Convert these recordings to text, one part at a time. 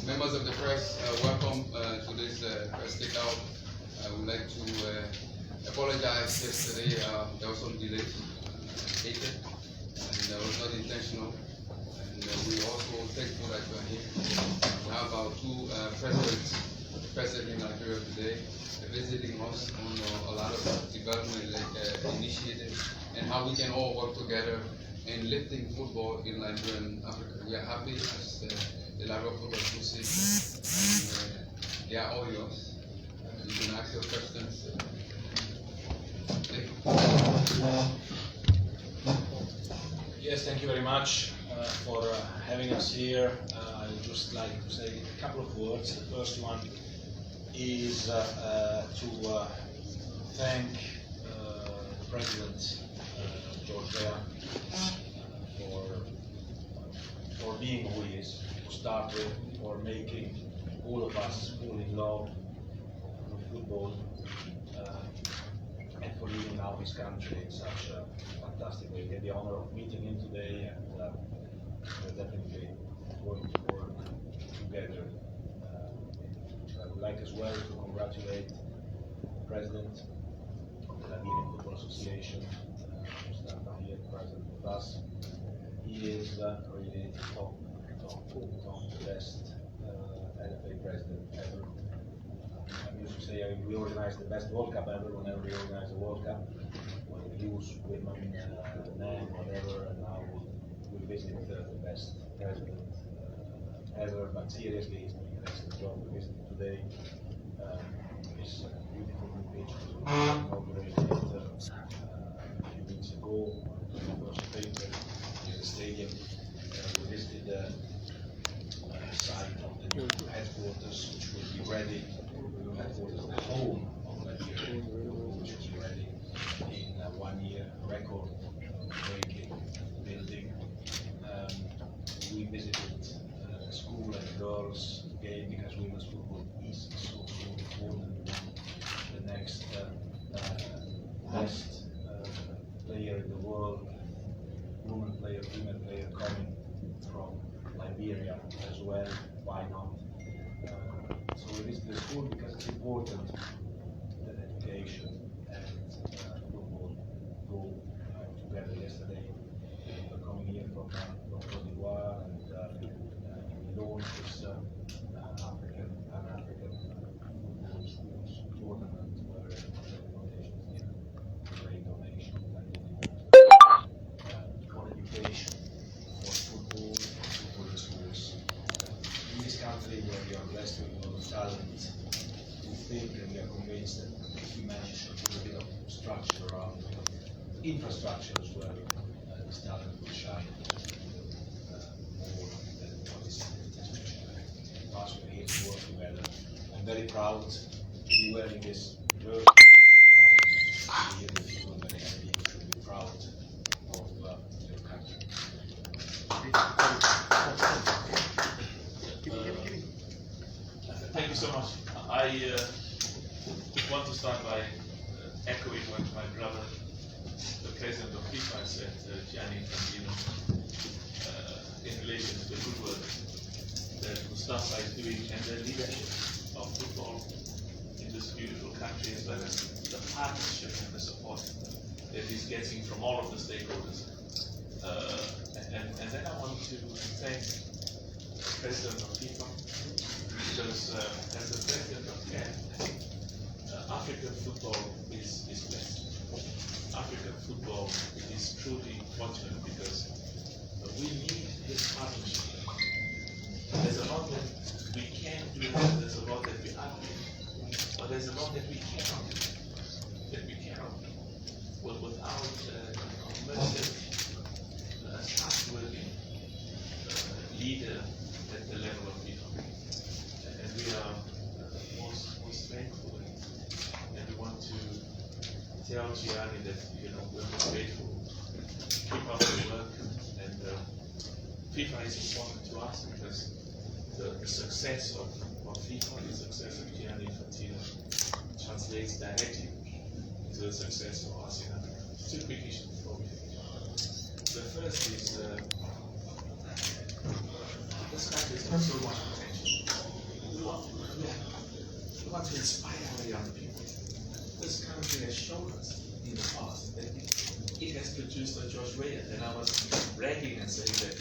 Members of the press, welcome to this press takeout. I would like to apologize. Yesterday there was some delay, and it was not intentional. And we also thankful that you are here. We have our two presidents in Liberia today visiting us on a lot of development initiatives and how we can all work together in lifting football in Liberia and Africa. We are happy as the Liberia Football Association, and they are all yours. You can ask your questions. Yes, thank you very much for having us here. I would just like to say a couple of words. The first one is to thank the President, George Weah, for being who he is, to start with, for making all of us fall in love with football, and for leading now his country in such a fantastic way. We had the honor of meeting him today, and we're definitely going to work together. I would like as well to congratulate the President of the Liberian Football Association, Mustafa, here present with us. He is really top the best LFA president ever. I used to say we organize the best World Cup ever whenever we organize a World Cup, whether youth, women, men, whatever, and now we visit the best president ever. But seriously, he's doing an excellent job. We visited today this beautiful new pitch inaugurated a few weeks ago. First paper in the stadium. We visited the site of the new headquarters, which will be ready. Headquarters, the home of Liberia, which will be ready in 1 year. Record-breaking building. We visited a school and girls game because women's football is so important. The next best player in the world, women player, female player coming from Liberia as well. Why not? So we visit the school because it's important that education and football go together. Yesterday, we were coming here from Cote d'Ivoire, and we launched this Pan-African football schools tournament where donations here, great donation, for education, for football in schools. In this country where we are blessed with a lot of talent, we think and we are convinced that if we manage to put a bit of structure around, infrastructure as well, this talent will shine more than what is us. We're here to work together. I'm very proud to be wearing this jersey. I'm very proud to be here with you. I'm very happy to be proud of your country. Thank you so much. I want to start by echoing what my brother, the president of FIFA, said, Gianni Infantino, in relation to the good work that Mustafa is doing and the leadership of football in this beautiful country, as well as the partnership and the support that he's getting from all of the stakeholders. And then I want to thank the president of FIFA, because as the president of CAF, I think African football is blessed. African football is truly fortunate because we need this partnership. There's a lot that we can do, there's a lot that we are doing, but there's a lot that we cannot do. Without a committed, trustworthy leader at the level of FIFA. And we are most thankful, and we want to tell Gianni that we're most grateful. Keep up the work, and FIFA is important to us because the success of FIFA, the success of Gianni Infantino, translates directly into the success of us in Africa. Two quick issues before we finish. The first is have so much potential. We want to inspire our young people. This country has shown us in the past that it has produced a George Weah, and I was bragging and saying that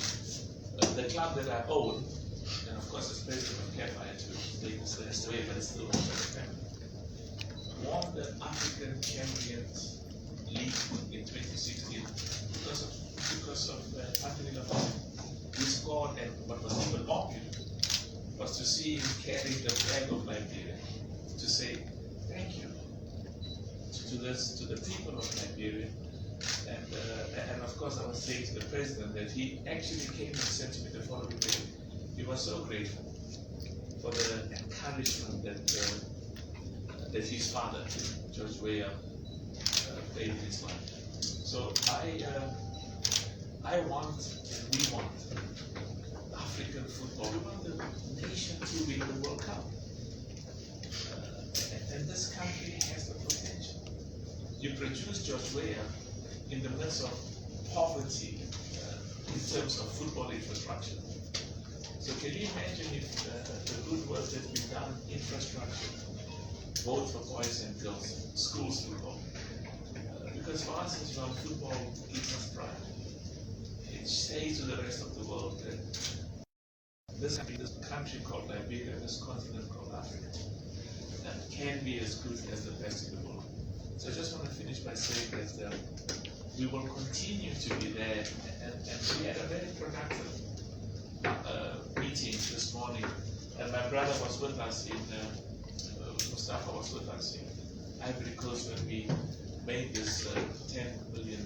the club that I own, and of course as president of CAF I had to take this last away, but it's still owned by the family, won the African Champions League in 2016 because of Anthony Lafayette. He scored, and what was even more beautiful was to see him carrying the flag of Liberia to say thank you to the people of Liberia. And of course I was saying to the president that he actually came and said to me the following day, he was so grateful for the encouragement that his father, George Weah, played in his life. So I want, and we want, African football. We want the nation to win the World Cup. And this country has the potential. You produce George Weah in the midst of poverty in terms of football infrastructure. So can you imagine if the good work that's been done, infrastructure, both for boys and girls, schools football? Because for us as well, football gives us pride. It says to the rest of the world that this country called Liberia, this continent called Africa, can be as good as the best in the world. So I just want to finish by saying that we will continue to be there, and we had a very productive meeting this morning, and my brother was with us Mustafa was with us in Ivory Coast when we made this $10 million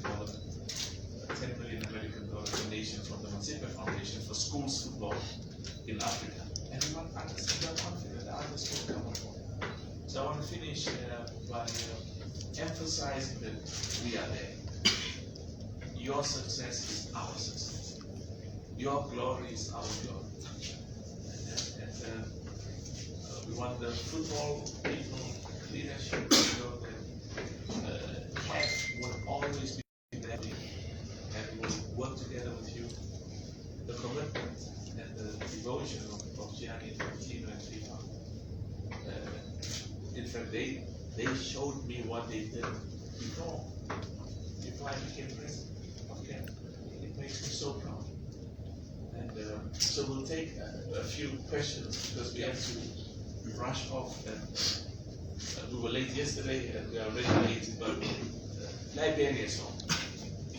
American dollar donation from the Motsepe Foundation for schools football in Africa. And we are confident that others will come on board. So I want to finish by emphasizing that we are there. Your success is our success. Your glory is our glory. And we want the football people, leadership, to know that CAF will always be there and will work together with you. The commitment and the devotion of Gianni Infantino and FIFA. In fact, they showed me what they did before I became president of CAF. It makes me so proud. And so we'll take a few questions because we have to rush off. And we were late yesterday and we are already late, but Liberia is home.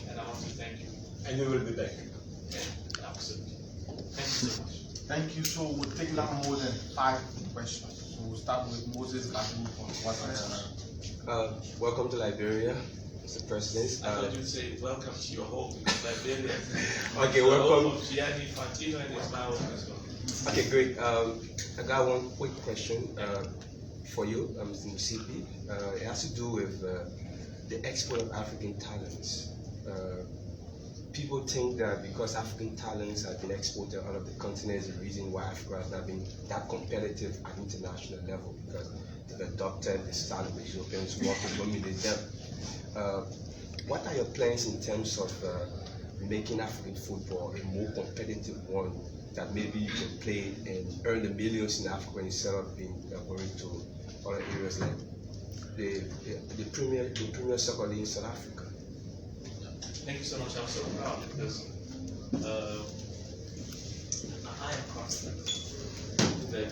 And I want to thank you. And you will be back. Yeah, absolutely. Thank you so much. Thank you. So we'll take now more than 5 questions. So we'll start with Moses Katu from Guatemala. Welcome to Liberia, Mr. President. I thought you'd say welcome to your home because Liberia. Okay, welcome. Home of Gianni Infantino and it's my home as well. Okay, great. I got one quick question for you, Mr. Motsepe. It has to do with the export of African talents. People think that because African talents have been exported out of the continent is the reason why Africa has not been that competitive at international level, because they've adopted the style of the Europeans who often dominate them. What are your plans in terms of making African football a more competitive one that maybe you can play and earn the millions in Africa instead of being going to other areas like the Premier Soccer League in South Africa? Thank you so much. I'm so proud because I am confident that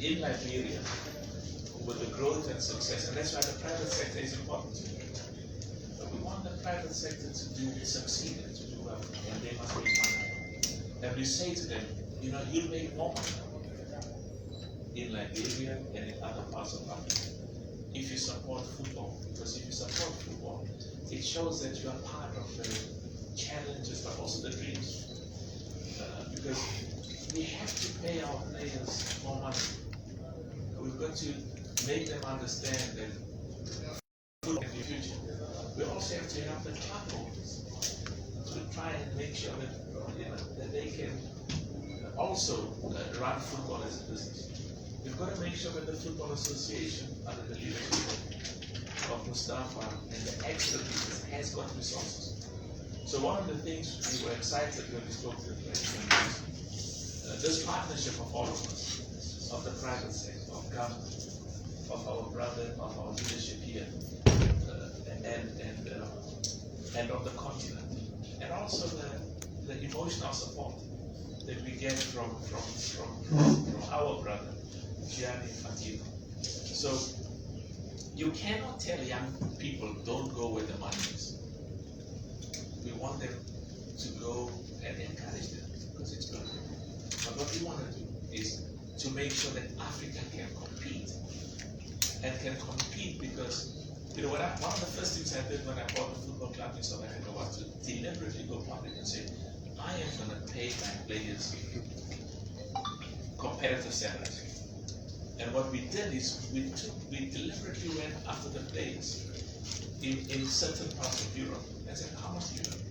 in Liberia, with the growth and success, and that's why the private sector is important to me. But we want the private sector to succeed and to do well, and they must make money. And we say to them, you know, you'll make more money in Liberia and in other parts of Africa if you support football. Because if you support football, it shows that you are part of the challenges, but also the dreams. Because we have to pay our players more money. We've got to make them understand that football is the future. We also have to help the club owners to try and make sure that they can also run football as a business. We've got to make sure that the Football Association, under the leadership of Mustafa and the expertise, has got resources. So one of the things we were excited when we spoke to the president this partnership of all of us, of the private sector, of government, of our brother, of our leadership here, and of the continent, and also the emotional support that we get from our brother, Gianni Infantino. So you cannot tell young people don't go where the money is. We want them to go and encourage them because it's good. But what we want to do is to make sure that Africa can compete, and can compete because, you know, one of the first things I did when I bought a football club in South Africa was to deliberately go public and say, I am going to pay my players competitive salaries. And what we did is we deliberately went after the players in certain parts of Europe and said, how much do you earn?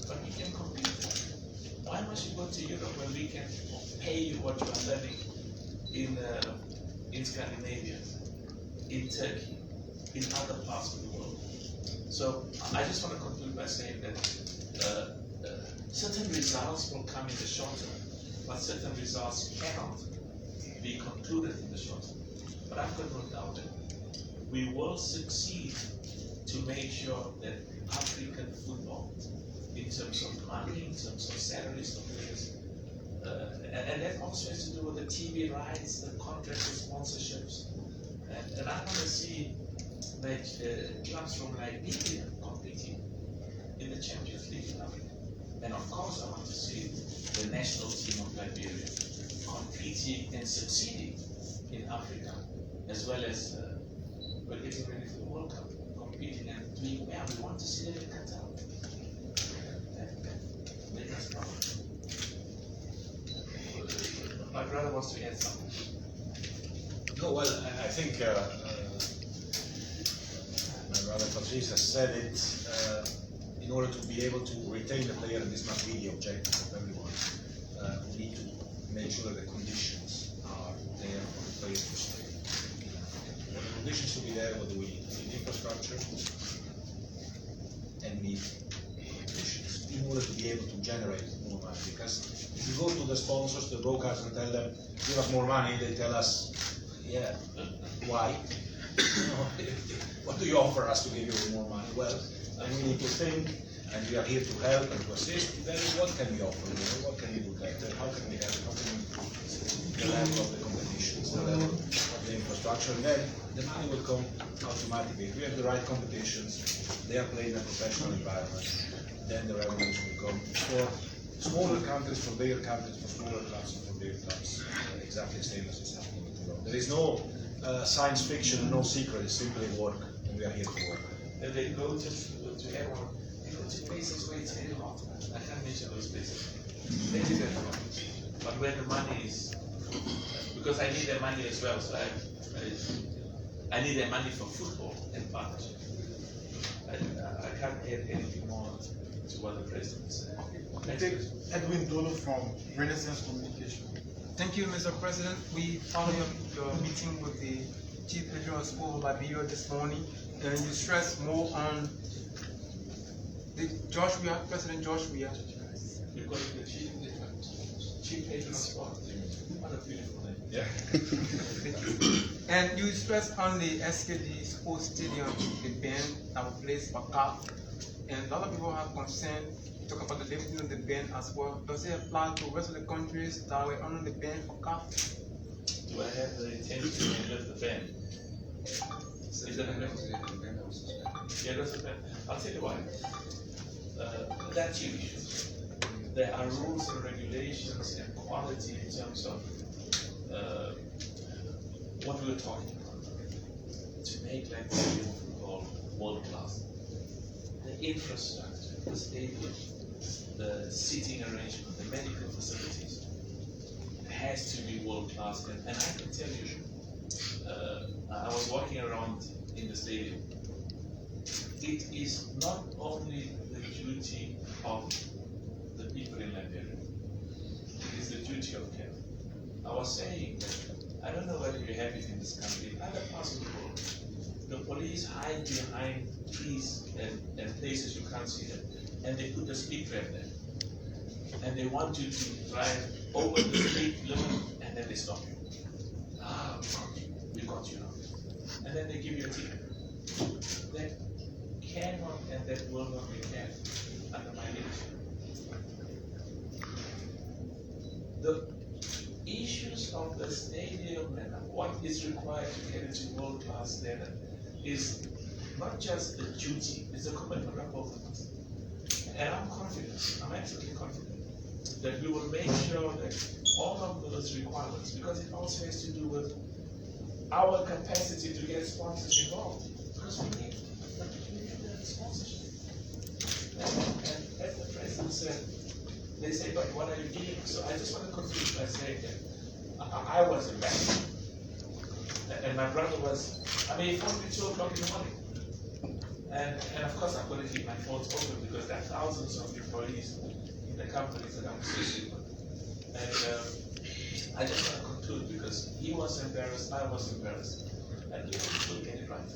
But we can compete. Why must you go to Europe when we can pay you what you are learning in Scandinavia, in Turkey, in other parts of the world? So I just want to conclude by saying that certain results will come in the short term, but certain results cannot be concluded in the short term. But I've got no doubt that we will succeed to make sure that African football, in terms of money, in terms of salaries of players, and that also has to do with the TV rights, the contracts, the sponsorships. And I want to see clubs from Liberia competing in the Champions League in Africa. And of course, I want to see the national team of Liberia competing and succeeding in Africa, as well as we're getting ready for the World Cup, competing and doing well. We want to see them in Qatar. And make us proud. My brother wants to add something. No, well, I think my brother Patrice has said it. In order to be able to retain the player, and this must be the objective of everyone, we need to make sure that the conditions are there for the players to stay. For the conditions to be there, what do we need? We need infrastructure and we need conditions in order to be able to generate more money. Because if you go to the sponsors, the brokers, and tell them, give us more money, they tell us, yeah, why? What do you offer us to give you more money? Well, and we need to think, and we are here to help and to assist. Then what can we offer you? What can we do better? How can we help? How can we improve the level of the competitions, the level of the infrastructure? And then the money will come automatically. If we have the right competitions, they are playing in a professional environment, then the revenues will come for smaller countries, for bigger countries, for smaller clubs, and for bigger clubs. Exactly the same as it's happening in Europe. There is no science fiction, no secret. It's simply work, and we are here to work. And they go to everyone. They go to places where it's very hot. I can't mention those places. They do that a lot. But where the money is, because I need their money as well, so I need their money for football and partnership. I can't add anything more to what the president said. Edwin Dolo from Renaissance Communication. Thank you, Mr. President. We followed your meeting with the Chief Editor of Sport of Liberia this morning, and you stressed more on the President George Weah. You call it the Chief Editor of Sport. What a beautiful name. Yeah. And you stressed on the SKD Sports Stadium, the ban that was placed for CAF, and a lot of people have concern. Talk about the lifting of the ban as well. Does it apply to the rest of the countries that were under the ban for CAF? Do I have the intention to lift the ban? Is that a ban? Yeah, that's a ban. I'll tell you why. There are two issues. There are rules and regulations and quality in terms of what we were talking about. To make like football world class. The infrastructure, the stadium, the seating arrangement, the medical facilities has to be world class. And I can tell you, I was walking around in the stadium. It is not only the duty of the people in Liberia, it is the duty of CAF. I was saying that I don't know whether you have it in this country, in other parts of the world, the police hide behind trees and places you can't see them, and they put the speed trap there. and they want you to drive over the speed limit, and then they stop you. We got you now. And then they give you a ticket. That cannot and that will not be kept under my leadership. The issues of the stadium and what is required to get it to world-class standard is not just a duty, it's a commitment of both of us. And I'm confident, I'm absolutely confident, that we will make sure that all of those requirements, because it also has to do with our capacity to get sponsors involved, because we need that sponsorship. And as the president said, they say, but what are you doing? So I just want to conclude by saying that I was embarrassed. And my brother was, he phoned me 2 o'clock in the morning. And of course I'm going to keep my phones open because there are thousands of employees in the companies that I'm associated with. And I just want to conclude because he was embarrassed, I was embarrassed, and we will get it right.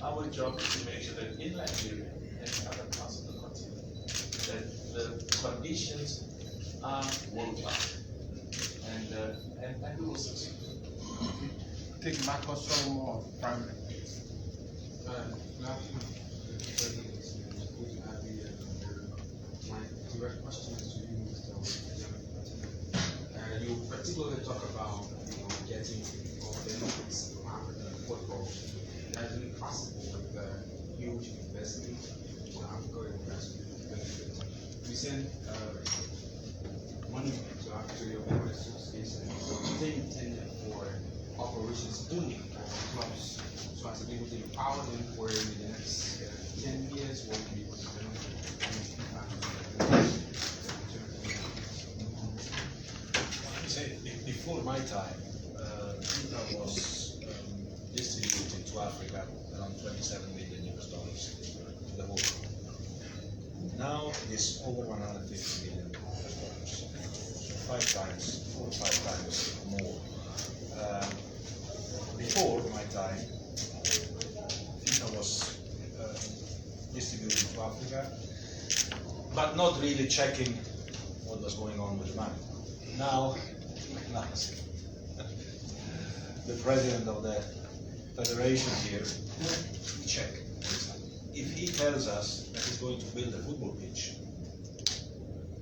Our job is to make sure that in Liberia and other parts of the continent, that the conditions are world-class. And we will succeed. Take Marcus Solomon of Primary. Good afternoon, Mr. President. It's good to have you here. My direct question is to you, Mr. You particularly talk about getting all benefits from African football. Has it been possible with huge investment in Africa investment benefits? We send money to your member association, so they intended for operations only for clubs. So as to be able to empower them for in the next 10 years, what will be before my time, FIFA was distributing to Africa around $27 million to the whole world. Now it is over $150 million, so 4 or 5 times more. Before my time, FIFA was distributing to Africa, but not really checking what was going on with the money. Now, the president of the federation here, we check. If he tells us that he's going to build a football pitch,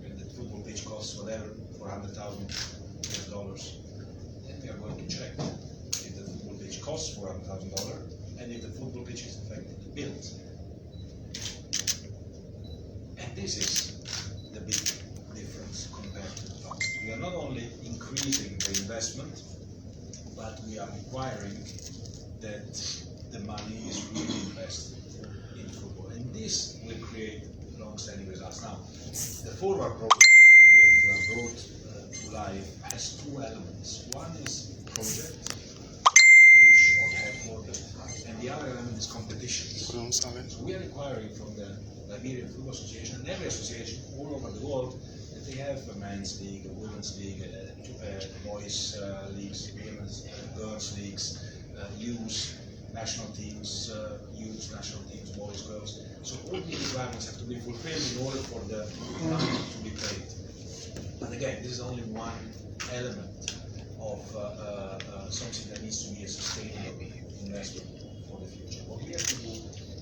and the football pitch costs whatever, $400,000, then we are going to check if the football pitch costs $400,000 and if the football pitch is effectively built. And this is the big difference compared to the past. We are not only increasing the investment, but we are requiring that the money is really invested in football. And this will create long-standing results. Now, the forward program that we have brought to life has 2 elements. One is project, pitch or headquarters, and the other element is competitions. So we are requiring from the Liberian Football Association and every association all over the world that they have a men's league, a women's league, boys leagues, women's, girls leagues, youth national teams, youth national teams, boys, girls. So all these requirements have to be fulfilled in order for the money to be paid. And again, this is only one element of something that needs to be a sustainable investment for the future. What we have to do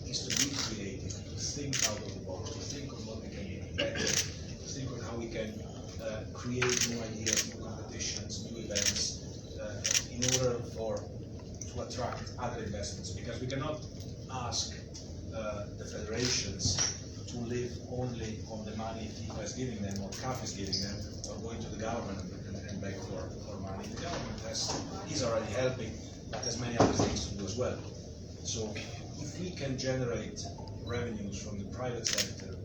is to be creative, to think out of the box, to think on what we can do better, to think on how we can create new ideas, new competitions, new events, in order to attract other investments. Because we cannot ask the federations to live only on the money FIFA is giving them or CAF is giving them, or going to the government and beg for money. The government is already helping, but has many other things to do as well. So if we can generate revenues from the private sector,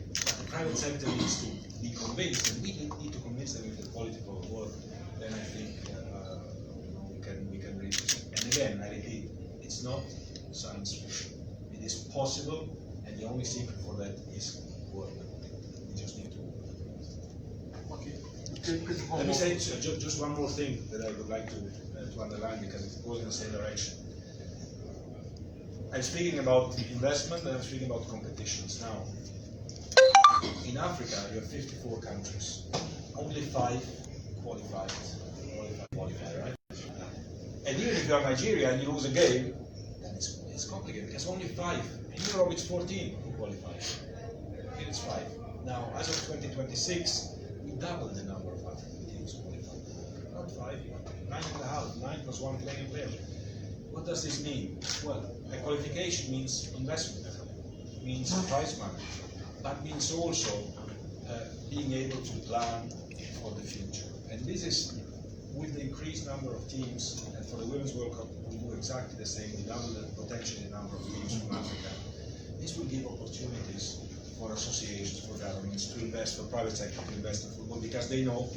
but the private sector needs to be convinced, and we need to convince them with the political work, then I think we can reach it. And again, I repeat, it's not science fiction. It is possible, and the only secret for that is work. We just need to work. Okay. Let me say just one more thing that I would like to underline, because it goes in the same direction. I'm speaking about investment and I'm speaking about competitions. Now, in Africa, you have 54 countries. Only 5 qualified, right? And even if you are Nigeria and you lose a game, then it's complicated. It's only 5. In Europe, it's 14 who qualify. Here it's 5. Now, as of 2026, we double the number of African teams qualified. Not 5, 9.5, 9 plus 1 playing player. What does this mean? Well, a qualification means investment, means prize money. That means also being able to plan for the future. And this is, with the increased number of teams, and for the Women's World Cup, we do exactly the same. We double the potentially the number of teams from Africa. This will give opportunities for associations, for governments to invest, for private sector to invest in football, because they know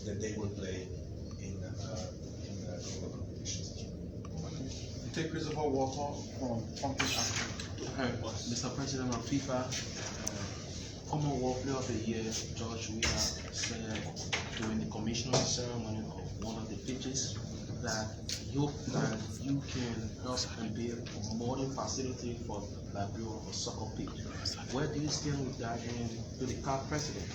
that they will play in global competitions. We take Christopher Walker from Africa. Mr. President of FIFA, former World Player of the Year, George Weah, said during the commissioning ceremony of one of the pitches that he hoped that you can help and build a modern facility for Liberia for soccer pitch. Where do you stand with that? And to the CAF president,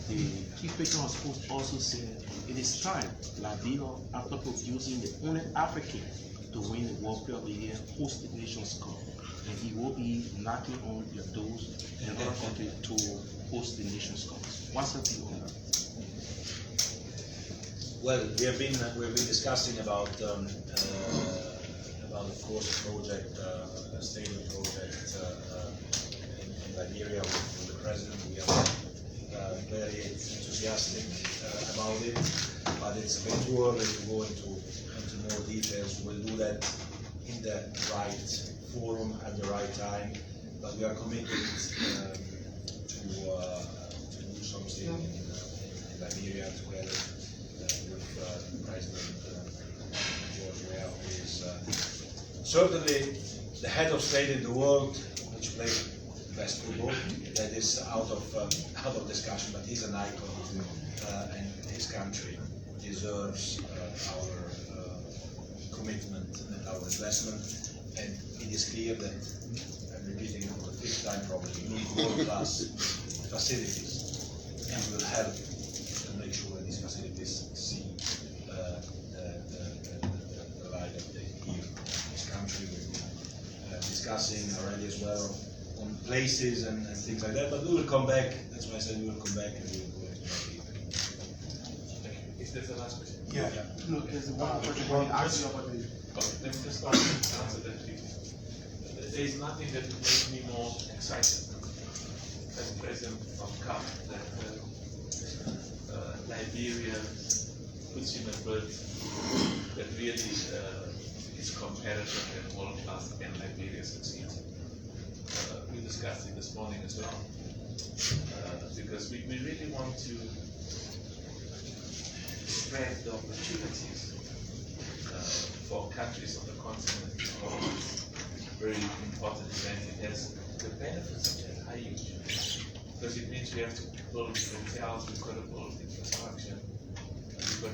the chief patron of sports also said it is time Liberia, after producing the only African to win the World Player of the Year, host the Nations Cup. And he will be knocking on your doors in other countries to host the Nations Cup. What's your view on that? Well, we have been discussing about of course the project, a stadium project in Liberia with the president. We are very enthusiastic about it, but it's a bit too early to go into more details. We'll do that in the right forum at the right time, but we are committed to do something in Liberia together with President George Weah, who is certainly the head of state in the world, which plays best football. That is out of discussion, but he's an icon, and his country deserves our commitment and our investment. And it is clear that, I'm repeating it for the 5th time probably, we need world-class facilities, and will help to make sure that these facilities see the light of day here in this country. We've been discussing already as well on places and things like that, but we will come back. That's why I said we will come back and we will go into more detail. Is this the last question? Yeah. Look, there's one question I asked you about the. Okay, let me just start to answer that quickly. There is nothing that would make me more excited as president of CAF that Liberia puts in a bird that really is competitive and world class, and Liberia succeeds. We discussed it this morning as well, because we really want to spread the opportunities for countries on the continent to hold this very important event. It has the benefits of that are huge, because it means we have to build hotels, we've got to build infrastructure, we've got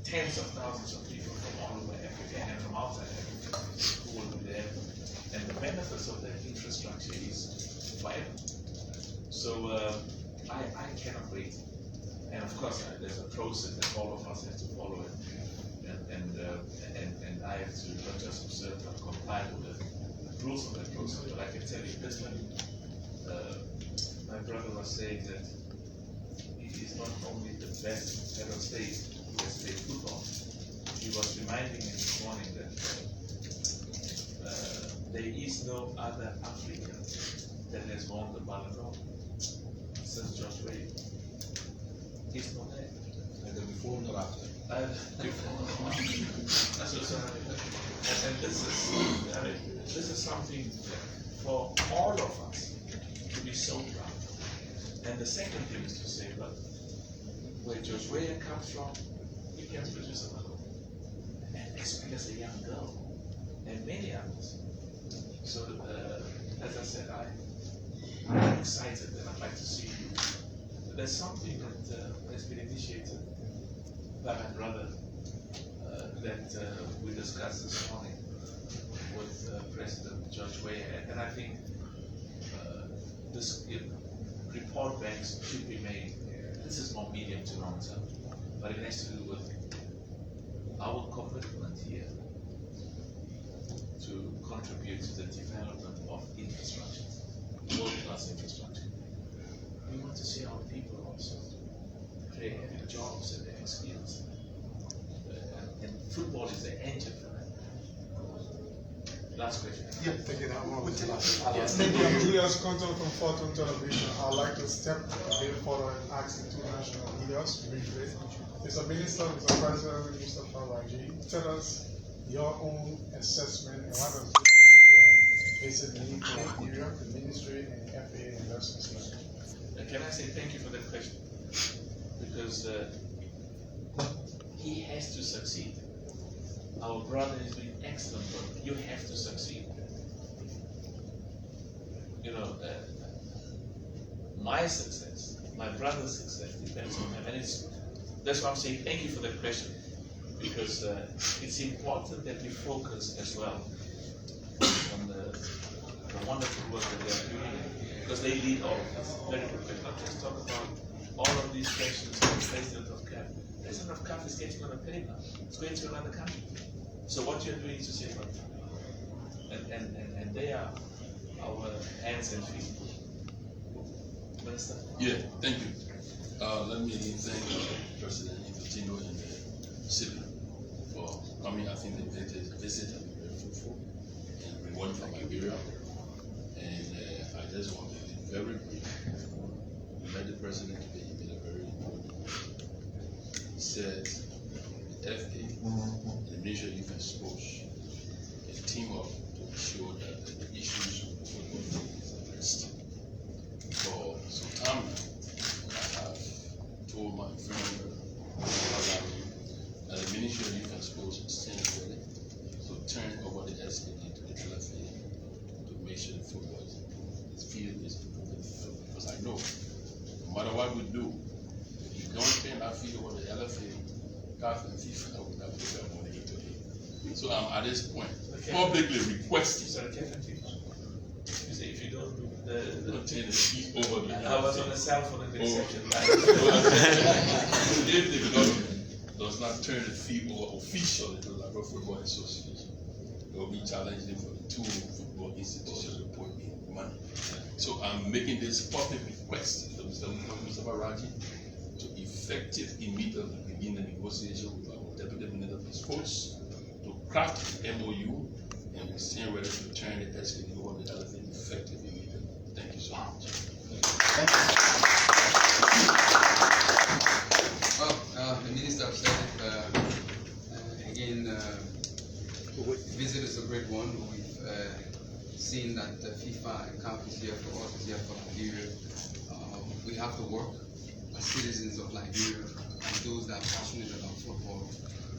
tens of thousands of people from all over Africa and from outside Africa who will be there, and the benefits of that infrastructure is vital. So I cannot wait. And of course, there's a process that all of us have to follow it. And I have to not just observe but comply with the rules of that process. But I can tell you this one, my brother was saying that it is not only the best head of state who has played football. He was reminding me this morning that there is no other African that has won the Ballon d'Or since George Weah. He's not there. Either before or after. Before. And this is something for all of us to be so proud. And the second thing is to say, look, where George Weah comes from, he can produce another one. And especially as a young girl, and many others. So, as I said, I'm excited and I'd like to see you. There's something that has been initiated by my brother that we discussed this morning with President George Weah, and I think this report banks should be made. This is more medium to long term, but it has to do with our commitment here to contribute to the development of infrastructure, world-class infrastructure. We want to see our people also having jobs and having skills. And football is the engine for that. Last question. Yeah, thank you. Yes. Thank you. I'm Julius Conton from Fortune Television. I'd like to step a bit further and ask the two national leaders briefly. Mr. Minister, Mr. President, Mr. Faraji, tell us your own assessment and what does this particular basic need for Liberia, the ministry, and FA and lessons learned? Can I say thank you for that question? Because he has to succeed. Our brother is doing excellent work. You have to succeed. You know, my success, my brother's success depends on him. And that's why I'm saying thank you for that question. Because it's important that we focus as well on the wonderful work that they are doing. Because they lead all of us. Very quickly. Not just talk about all of these questions to the president of CAF. The president of CAF is getting on a plane now. It's going to another country. So what you're doing is to say, and they are our hands and feet. Minister? Yeah, thank you. Let me thank President Infantino and Motsepe for coming. I think the visit has been very fruitful and rewarding for Liberia. And I just want to be very brief. We met the president today. He made a very important point. He said the FA, the Ministry of Youth and Sports, can team up to ensure that the issues of football is addressed. For some time now, I have told my friend that the Ministry of Youth and Sports is staying ready to turn over the SKD to the LFA to make sure the football field is improving. Because I know, no matter what we do, if we don't turn that field over the LFA, CAF and FIFA will not put that money into it. So I'm at this point publicly requesting. Sorry, CAF and FIFA. You say if you don't do don't turn the feet over the I was on the cell phone in the reception. If the government does not turn the fee over officially to the Liberia Football Association, it will be challenging for the two football institutions to put in money. So I'm making this public request to Mr. Faraji to immediately begin the negotiation with our Deputy Minister for Sports to craft the MOU, and we're staying ready to turn the SKD over the elephant effective immediately. Thank you so much. Thank you. Well, the minister said it again. The visit is a great one. We've seen that FIFA and CAF is here for us, is here for Liberia. We have to work as citizens of Liberia and those that are passionate about football.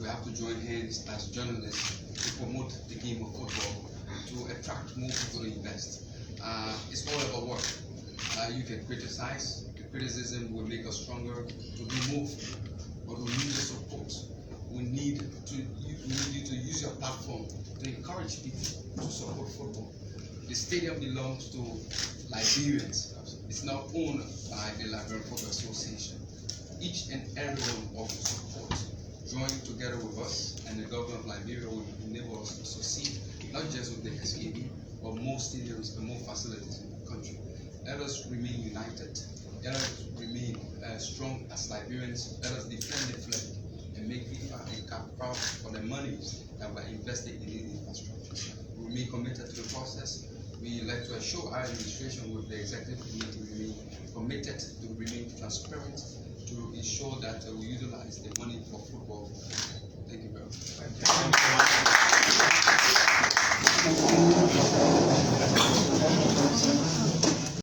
We have to join hands as journalists to promote the game of football, to attract more people to invest. It's all about work. You can criticize. The criticism will make us stronger to do more, but we need the support. We need you to use your platform to encourage people to support football. The stadium belongs to Liberians. It's not owned by the Liberian Football Association. Each and every one of you support, join together with us, and the government of Liberia will enable us to succeed, not just with the SKB, but more stadiums and more facilities in the country. Let us remain united. Let us remain strong as Liberians. Let us defend the flag and make FIFA and CAF proud for the monies that were invested in these infrastructure. We remain committed to the process. We like to assure our administration with the executive committee remain committed to remain transparent to ensure that we utilize the money for football. Thank you very much.